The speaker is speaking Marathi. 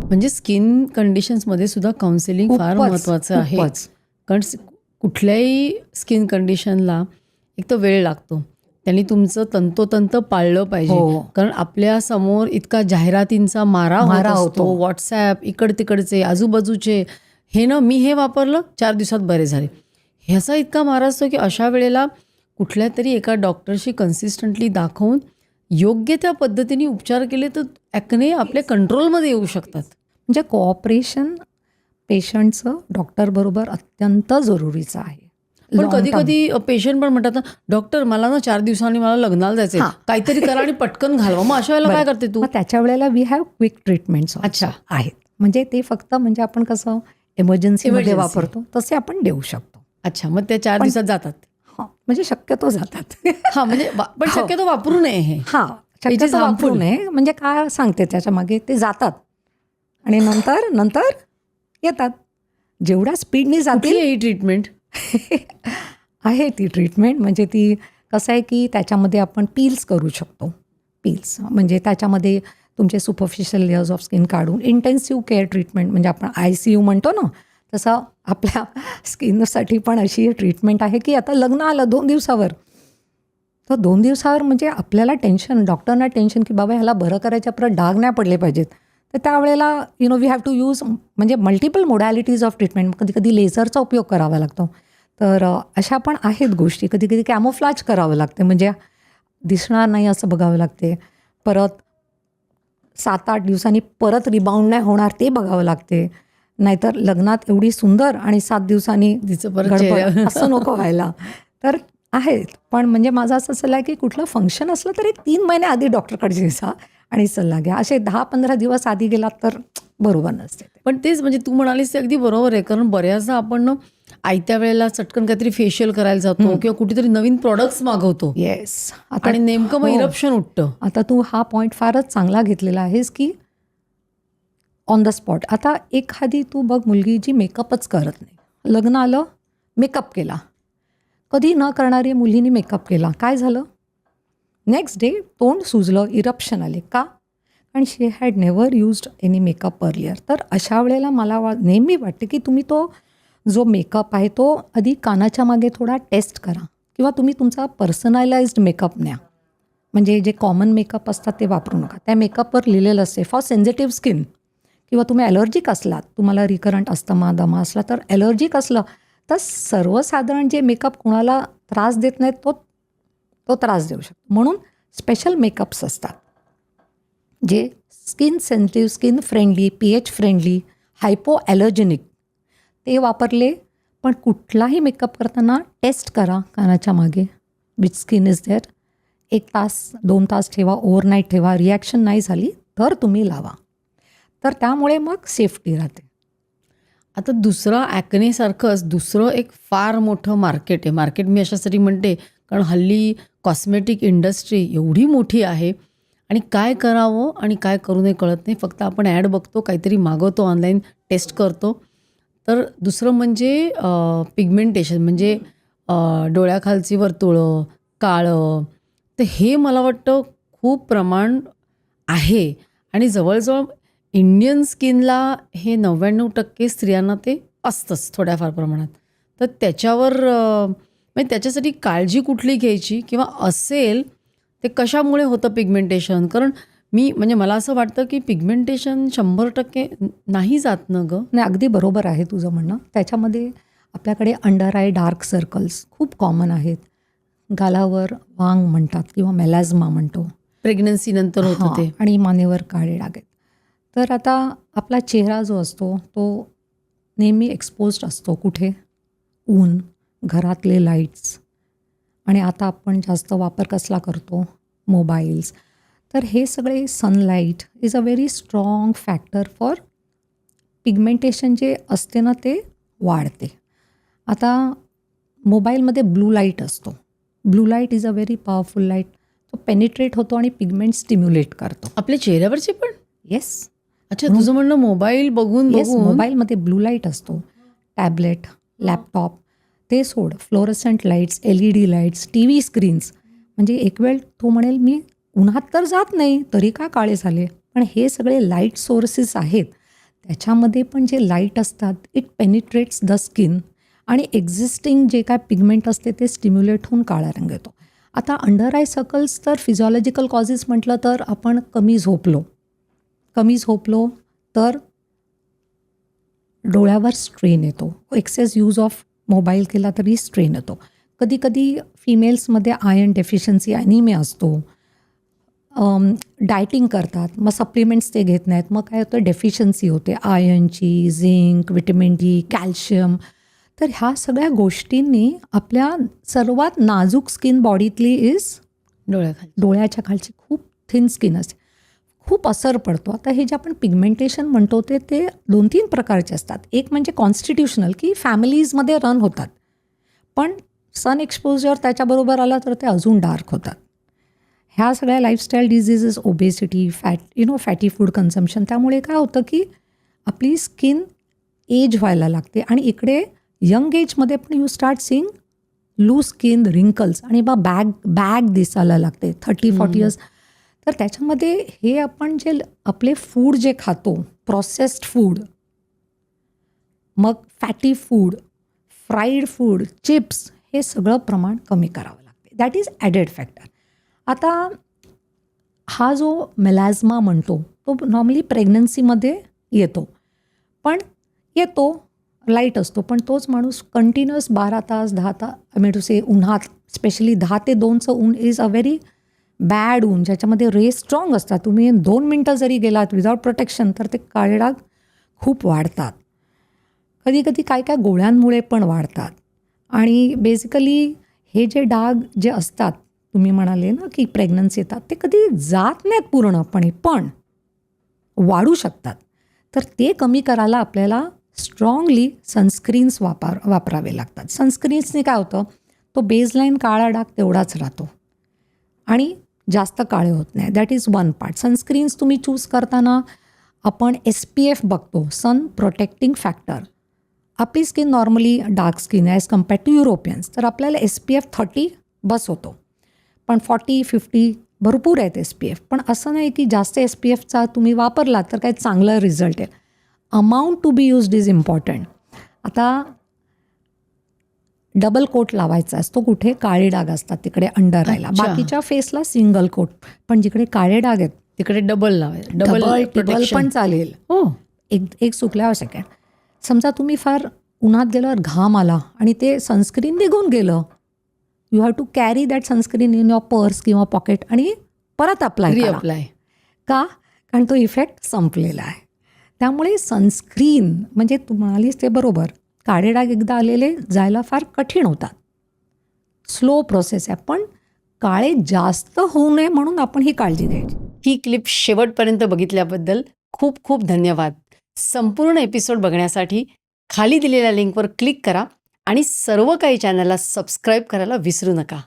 म्हणजे स्किन कंडिशन्समध्ये सुद्धा काउन्सिलिंग फार खूपच, महत्त्वाचं आहे. खूपच. कारण कुठल्याही स्किन कंडिशनला एक तर वेळ लागतो. त्यांनी तुमचं तंतोतंत पाळलं पाहिजे. हो. कारण आपल्या समोर इतका जाहिरातींचा मारा होत मारा असतो. होतो. व्हॉट्सॲप, तिकडचे, आजूबाजूचे. मी हे वापरलं, 4 दिवसात बरे झाले. ह्याचा इतका मारा असतो की अशा वेळेला कुठल्यातरी एका डॉक्टरशी कन्सिस्टंटली दाखवून योग्य त्या पद्धतीने उपचार केले तर ॲक्ने आपल्या कंट्रोलमध्ये येऊ शकतात. म्हणजे कोऑपरेशन पेशंटचं डॉक्टरबरोबर अत्यंत जरुरीचं आहे. पण Long कधी term. कधी पेशंट पण म्हणतात ना, डॉक्टर मला ना 4 दिवसांनी मला लग्नाला जायचंय, हां. काहीतरी करा आणि पटकन घालवा. मग अशा वेळेला काय बरं. करते तू? मग त्याच्या वेळेला वी हॅव क्विक ट्रीटमेंट्स अच्छा. आहेत. म्हणजे ते फक्त म्हणजे आपण कसं इमर्जन्सीमध्ये Emergency. वापरतो तसे आपण देऊ शकतो. अच्छा, मग त्या 4 दिवसात जातात. हां, म्हणजे शक्यतो जातात. हा म्हणजे पण हो. शक्यतो वापरू नये हे. हां, It is शक्यतो वापरू harmful. नये. म्हणजे काय सांगते त्याच्या मागे ते जातात आणि नंतर येतात. जेवढ्या स्पीडने कुठली जातील आहे ही ट्रीटमेंट? आहे ती ट्रीटमेंट. म्हणजे ती कसं आहे की त्याच्यामध्ये आपण पील्स करू शकतो. पील्स म्हणजे त्याच्यामध्ये तुमचे सुपरफिशियल लेयर्स ऑफ स्किन काढून इंटेन्सिव्ह केअर ट्रीटमेंट म्हणजे आपण ICU म्हणतो ना, तसं आपल्या स्किनसाठी पण अशी ट्रीटमेंट आहे की आता लग्न आलं 2 दिवसावर. तर 2 दिवसावर म्हणजे आपल्याला टेन्शन, डॉक्टरना टेन्शन की बाबा ह्याला बरं करायच्या परत डाग नाही पडले पाहिजेत. तर त्यावेळेला वी हॅव टू यूज म्हणजे मल्टिपल मोडॅलिटीज ऑफ ट्रीटमेंट. कधी लेझरचा उपयोग करावा लागतो. तर अशा पण आहेत गोष्टी. कधी कॅमोफ्लाज करावं लागते म्हणजे दिसणार नाही असं बघावं लागते. परत 7-8 दिवसांनी परत रिबाउंड नाही होणार ते बघावं लागते. नाहीतर लग्नात एवढी सुंदर आणि 7 दिवसांनी तिचं परत गडबड चेहऱ्यावर. असं नको व्हायला. तर आहेत. पण म्हणजे माझं असं सल्ला आहे की कुठलं फंक्शन असलं तर एक 3 महिने आधी डॉक्टरकडे जा आणि सल्ला घ्या. असे 10-15 दिवस आधी गेलात तर बरोबर नसते. पण तेच म्हणजे तू म्हणालीस ते अगदी बरोबर आहे. कारण बऱ्याचदा आपण ना आयत्या वेळेला चटकन काहीतरी फेशियल करायला जातो किंवा कुठेतरी नवीन प्रॉडक्ट्स मागवतो येस. आणि नेमकं मग इरप्शन उठतं. आता तू हा पॉईंट फारच चांगला घेतलेला आहेस की ऑन द स्पॉट. आता एखादी तू बघ मुलगी जी मेकअपच करत नाही. लग्न आलं, मेकअप केला. कधी न करणारी मुलींनी मेकअप केला. काय झालं? नेक्स्ट डे तोंड सुजलं, इरप्शन आले. का? आणि she had never used any makeup earlier. तर अशा वेळेला मला नेहमी वाटते की तुम्ही तो जो मेकअप आहे तो आधी कानाच्या मागे थोडा टेस्ट करा किंवा तुम्ही तुमचा पर्सनलाइज्ड मेकअप न्या. म्हणजे जे कॉमन मेकअप असतात ते वापरू नका. त्या मेकअपवर लिहिलेलं असते फॉर सेन्सिटिव्ह स्किन किंवा तुम्ही ॲलर्जिक असलात, तुम्हाला रिकरंट अस्थमा, दमा असला तर ॲलर्जिक असलं तर सर्वसाधारण जे मेकअप कोणाला त्रास देत नाहीत तो त्रास देऊ शकतो. म्हणून स्पेशल मेकअप्स असतात जे skin sensitive, skin friendly, pH friendly, hypoallergenic ते वापरले. पण कुठलाही मेकअप करताना टेस्ट करा कानाच्या मागे विच स्किन इज देअर. 1 तास 2 तास ठेवा, ओव्हरनाईट ठेवा. रिॲक्शन नाही झाली तर तुम्ही लावा. तर त्यामुळे मग सेफ्टी राहते. आता दुसरं ॲक्नेसारखंच दुसरं एक फार मोठं मार्केट आहे. मार्केट मी अशासाठी म्हणते कारण हल्ली कॉस्मेटिक इंडस्ट्री एवढी मोठी आहे आणि काय करावं आणि काय करू नये कळत नाही. फक्त आपण ॲड बघतो, काहीतरी मागवतो, ऑनलाईन टेस्ट करतो. तर दुसरं म्हणजे पिगमेंटेशन म्हणजे डोळ्याखालची वर्तुळं, काळं. तर हे मला वाटतं खूप प्रमाण आहे आणि जवळजवळ इंडियन स्किनला हे 99% स्त्रियांना ते असतंच थोड्याफार प्रमाणात. तर त्याच्यावर म्हणजे त्याच्यासाठी काळजी कुठली घ्यायची किंवा असेल ते कशामुळे होतं पिगमेंटेशन? कारण म्हणजे मला असं वाटतं की पिगमेंटेशन 100% नाही जात ना गं? नाही, अगदी बरोबर आहे तुझं म्हणणं. त्याच्यामध्ये आपल्याकडे अंडर आय डार्क सर्कल्स खूप कॉमन आहेत. गालावर वांग म्हणतात किंवा मेलाझ्मा म्हणतो. प्रेग्नन्सी नंतर होतं ते. आणि मानेवर काळे डाग आहेत. तर आता आपला चेहरा जो असतो तो नेहमी एक्सपोज्ड असतो. कुठे? ऊन, घरातले लाईट्स आणि आता आपण जास्त वापर कसला करतो? मोबाईल्स. तर हे सगळे sunlight is a very strong factor for pigmentation जे असते ना ते वाढते. आता मोबाईलमध्ये ब्लू लाईट असतो. Blue light is a very powerful light. तो पेनिट्रेट होतो आणि पिगमेंट स्टिम्युलेट करतो. आपल्या चेहऱ्यावरचे पण? येस. अच्छा, तुझं म्हणणं मोबाईल बघून येस, बघून मोबाईलमध्ये ब्लू लाईट असतो. टॅबलेट, लॅपटॉप ते सोड. Fluorescent lights, LED lights, TV screens. म्हणजे एक वेळ तो म्हणेल मी उन्हात तर जात नाही तरी का काळे झाले. पण हे सगळे लाईट सोर्सेस आहेत त्याच्यामध्ये पण जे लाईट असतात इट पेनिट्रेट्स द स्किन आणि एक्झिस्टिंग जे काय पिगमेंट असते ते स्टिम्युलेट होऊन काळा रंग येतो. आता अंडर आय सर्कल्स तर फिजिओलॉजिकल कॉजेस म्हटलं तर आपण कमी झोपलो तर डोळ्यावर स्ट्रेन येतो. एक्सेस यूज ऑफ मोबाईल केला तरी स्ट्रेन येतो. कधी कधी फिमेल्समध्ये आयर्न डेफिशियन्सी ॲनिमिया असतो. डायटिंग करतात, मग सप्लिमेंट्स ते घेत नाहीत, मग काय होतं डेफिशियन्सी होते आयर्नची, झिंक, व्हिटॅमिन डी, कॅल्शियम. तर ह्या सगळ्या गोष्टींनी आपल्या सर्वात नाजूक स्किन बॉडीतली डोळ्याच्या खालची खूप थिन स्किन असते, खूप असर पडतो. आता हे जे आपण पिगमेंटेशन म्हणतो ते 2-3 प्रकारचे असतात. एक म्हणजे कॉन्स्टिट्युशनल की फॅमिलीजमध्ये रन होतात, पण सन एक्सपोजर त्याच्याबरोबर आला तर ते अजून डार्क होतात. ह्या सगळ्या lifestyle diseases, obesity, fatty food consumption, त्यामुळे काय होतं की आपली स्किन एज व्हायला लागते आणि इकडे यंग एजमध्ये पण you start seeing loose skin, wrinkles आणि मग बॅग दिसायला लागते 30-40 इयर्स. तर त्याच्यामध्ये हे आपण जे आपले फूड जे खातो, प्रोसेस्ड फूड, मग fatty food, fried food, chips, हे सगळं प्रमाण कमी करावं लागते. That is added factor. आता हा जो मेलाझ्मा म्हणतो तो नॉर्मली प्रेग्नन्सीमध्ये येतो, पण येतो लाईट असतो, पण तोच माणूस कंटिन्युअस 12 तास 10 तास टू से उन्हात, स्पेशली 10 ते 2चं ऊन इज अ व्हेरी बॅड ऊन, ज्याच्यामध्ये रे स्ट्रॉंग असतात. तुम्ही 2 मिनटं जरी गेलात विदाऊट प्रोटेक्शन तर ते काळे डाग खूप वाढतात. कधी कधी काय काय गोळ्यांमुळे पण वाढतात. आणि बेसिकली हे जे डाग जे असतात, तुम्ही म्हणाले ना की प्रेग्नन्सी येतात, ते कधी जात नाहीत पूर्णपणे, पण वाढू शकतात. तर ते कमी करायला आपल्याला स्ट्रॉंगली सनस्क्रीन्स वापरावे लागतात. सनस्क्रीन्सने काय होतं, तो बेसलाईन काळा डाग तेवढाच राहतो आणि जास्त काळे होत नाही. That is one part. Sunscreens तुम्ही चूज करताना आपण SPF बघतो, सन प्रोटेक्टिंग फॅक्टर. आपली skin normally dark skin as compared to Europeans, तर आपल्याला SPF 30 बस होतो, पण 40-50 भरपूर आहेत SPF. पण असं नाही की जास्त SPFचा तुम्ही वापरलात तर काही चांगला रिझल्ट येईल. Amount to be used is important. आता डबल कोट लावायचा असतो, कुठे काळे डाग असतात तिकडे अंडर आयला, अच्छा. बाकीच्या फेसला सिंगल कोट, पण जिकडे काळे डाग आहेत तिकडे डबल डबल प्रोटेक्शन पण चालेल. हो. एक चुकल्यावर सेकंड, समजा तुम्ही फार उन्हात गेल्यावर घाम आला आणि ते सनस्क्रीन निघून गेलं, you have to carry that sunscreen in your purse किंवा पॉकेट आणि परत अप्लाय करा. रिअप्लाय. का? कारण तो इफेक्ट संपलेला आहे. त्यामुळे सनस्क्रीन म्हणजे तू म्हणालीस ते बरोबर, काळे डाग एकदा आलेले जायला फार कठीण होतात, स्लो प्रोसेस आहे, पण काळे जास्त होऊ नये म्हणून आपण ही काळजी घ्यायची. ही क्लिप शेवटपर्यंत बघितल्याबद्दल खूप खूप धन्यवाद. संपूर्ण एपिसोड बघण्यासाठी खाली दिलेल्या लिंकवर क्लिक करा आणि सर्व काही चॅनलला सबस्क्राईब करायला विसरू नका.